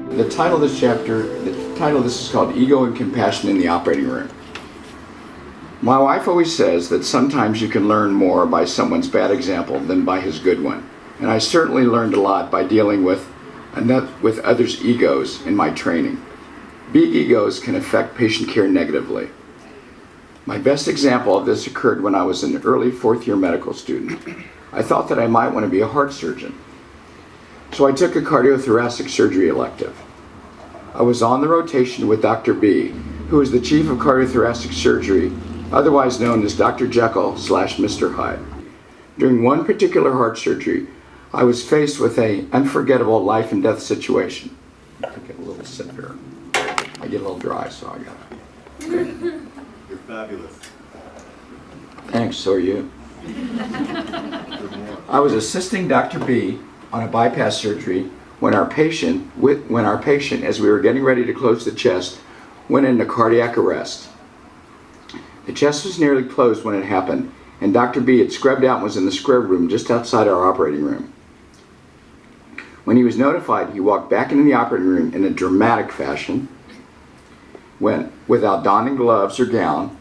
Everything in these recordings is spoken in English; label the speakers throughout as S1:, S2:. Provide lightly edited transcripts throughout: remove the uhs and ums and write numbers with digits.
S1: The title of this is called Ego and Compassion in the Operating Room. My wife always says that sometimes you can learn more by someone's bad example than by his good one. And I certainly learned a lot by dealing with others' egos in my training. Big egos can affect patient care negatively. My best example of this occurred when I was an early fourth-year medical student. I thought that I might want to be a heart surgeon. So I took a cardiothoracic surgery elective. I was on the rotation with Dr. B, who is the chief of cardiothoracic surgery, otherwise known as Dr. Jekyll / Mr. Hyde. During one particular heart surgery, I was faced with an unforgettable life and death situation. I'll take a little sip here. I get a little dry, so I gotta. Okay.
S2: You're fabulous.
S1: Thanks, so are you. I was assisting Dr. B on a bypass surgery when our patient, as we were getting ready to close the chest, went into cardiac arrest. The chest was nearly closed when it happened, and Dr. B had scrubbed out and was in the scrub room just outside our operating room. When he was notified, he walked back into the operating room in a dramatic fashion, went without donning gloves or gown,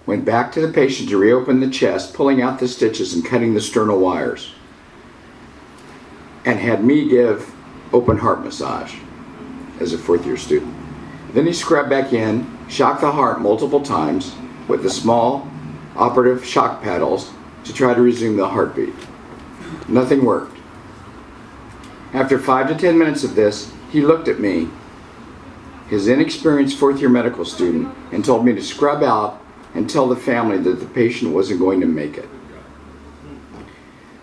S1: went back to the patient to reopen the chest, pulling out the stitches and cutting the sternal wires, and had me give open heart massage as a fourth-year student. Then he scrubbed back in, shocked the heart multiple times with the small operative shock paddles to try to resume the heartbeat. Nothing worked. After 5 to 10 minutes of this, he looked at me, his inexperienced fourth-year medical student, and told me to scrub out and tell the family that the patient wasn't going to make it.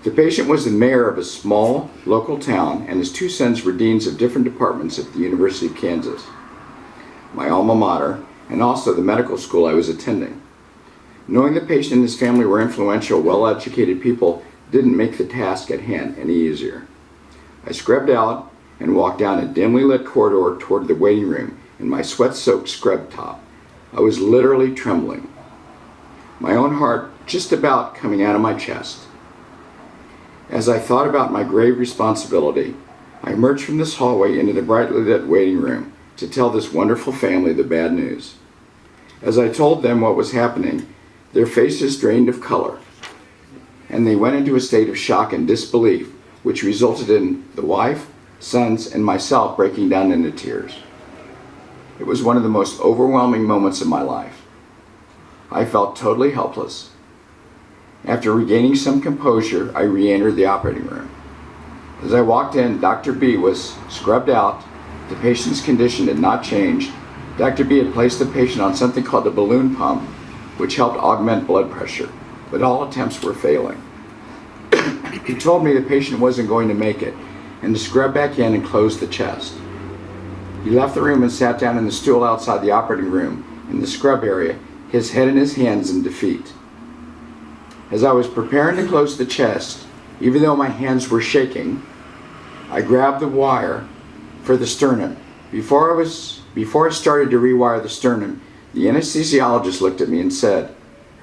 S1: The patient was the mayor of a small local town, and his two sons were deans of different departments at the University of Kansas, my alma mater, and also the medical school I was attending. Knowing the patient and his family were influential, well-educated people didn't make the task at hand any easier. I scrubbed out and walked down a dimly lit corridor toward the waiting room in my sweat-soaked scrub top. I was literally trembling, my own heart just about coming out of my chest. As I thought about my grave responsibility, I emerged from this hallway into the brightly lit waiting room to tell this wonderful family the bad news. As I told them what was happening, their faces drained of color, and they went into a state of shock and disbelief, which resulted in the wife, sons, and myself breaking down into tears. It was one of the most overwhelming moments of my life. I felt totally helpless. After regaining some composure, I re-entered the operating room. As I walked in, Dr. B was scrubbed out. The patient's condition had not changed. Dr. B had placed the patient on something called a balloon pump, which helped augment blood pressure, but all attempts were failing. He told me the patient wasn't going to make it, and to scrub back in and close the chest. He left the room and sat down in the stool outside the operating room in the scrub area, his head in his hands in defeat. As I was preparing to close the chest, even though my hands were shaking, I grabbed the wire for the sternum. Before I started to rewire the sternum, the anesthesiologist looked at me and said,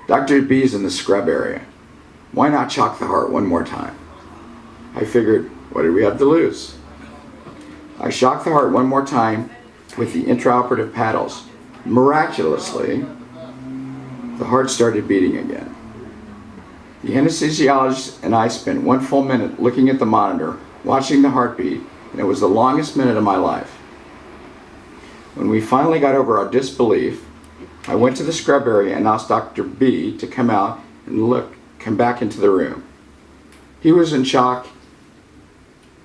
S1: "Dr. B's in the scrub area. Why not shock the heart one more time?" I figured, what did we have to lose? I shocked the heart one more time with the intraoperative paddles. Miraculously, the heart started beating again. The anesthesiologist and I spent 1 full minute looking at the monitor, watching the heartbeat, and it was the longest minute of my life. When we finally got over our disbelief, I went to the scrub area and asked Dr. B to come out and come back into the room. He was in shock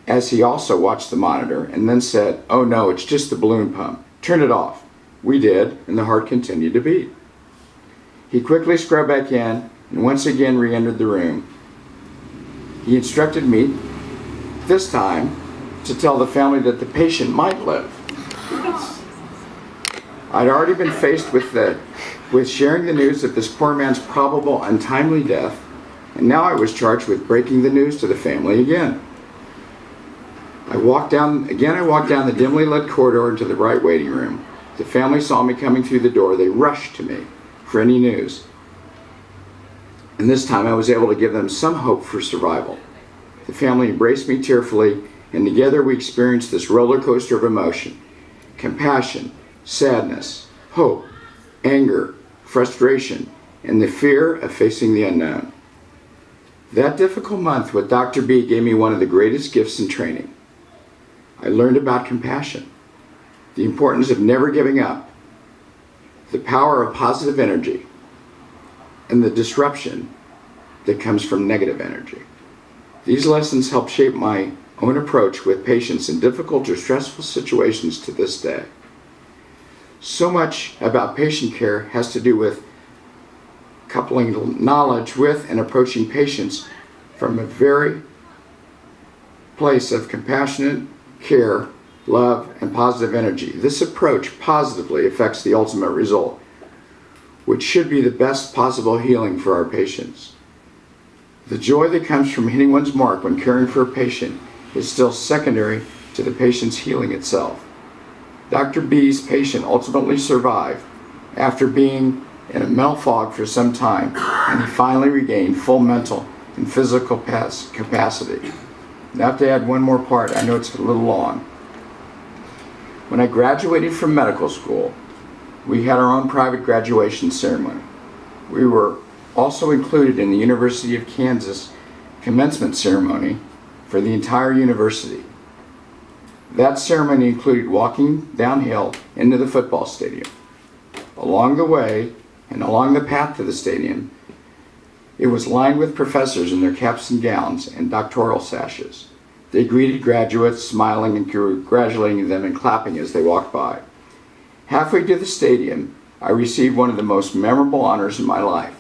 S1: as he also watched the monitor and then said, "Oh no, it's just the balloon pump. Turn it off." We did, and the heart continued to beat. He quickly scrubbed back in and once again re-entered the room. He instructed me, this time, to tell the family that the patient might live. I'd already been faced with sharing the news of this poor man's probable untimely death, and now I was charged with breaking the news to the family again. I walked down the dimly lit corridor into the bright waiting room. The family saw me coming through the door. They rushed to me for any news. And this time I was able to give them some hope for survival. The family embraced me tearfully And together we experienced this roller coaster of emotion: compassion, sadness, hope, anger, frustration, and the fear of facing the unknown. That difficult month with Dr. B gave me one of the greatest gifts in training. I learned about compassion, the importance of never giving up, the power of positive energy, and the disruption that comes from negative energy. These lessons help shape my own approach with patients in difficult or stressful situations to this day. So much about patient care has to do with coupling knowledge with and approaching patients from a very place of compassionate care, love, and positive energy. This approach positively affects the ultimate result, which should be the best possible healing for our patients. The joy that comes from hitting one's mark when caring for a patient is still secondary to the patient's healing itself. Dr. B's patient ultimately survived after being in a mental fog for some time, and he finally regained full mental and physical capacity. Now, to add one more part, I know it's a little long. When I graduated from medical school, we had our own private graduation ceremony. We were also included in the University of Kansas commencement ceremony for the entire university. That ceremony included walking downhill into the football stadium. Along the way and along the path to the stadium, it was lined with professors in their caps and gowns and doctoral sashes. They greeted graduates, smiling and congratulating them and clapping as they walked by. Halfway to the stadium, I received one of the most memorable honors in my life.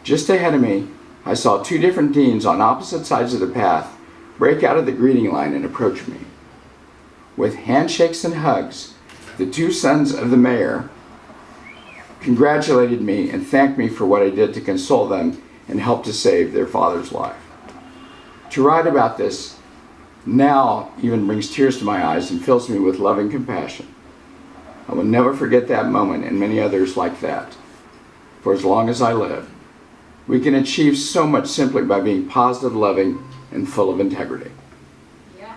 S1: Just ahead of me, I saw two different deans on opposite sides of the path break out of the greeting line and approach me. With handshakes and hugs, the two sons of the mayor congratulated me and thanked me for what I did to console them and help to save their father's life. To write about this now even brings tears to my eyes and fills me with loving compassion. I will never forget that moment and many others like that for as long as I live. We can achieve so much simply by being positive, loving, and full of integrity.
S2: Yeah.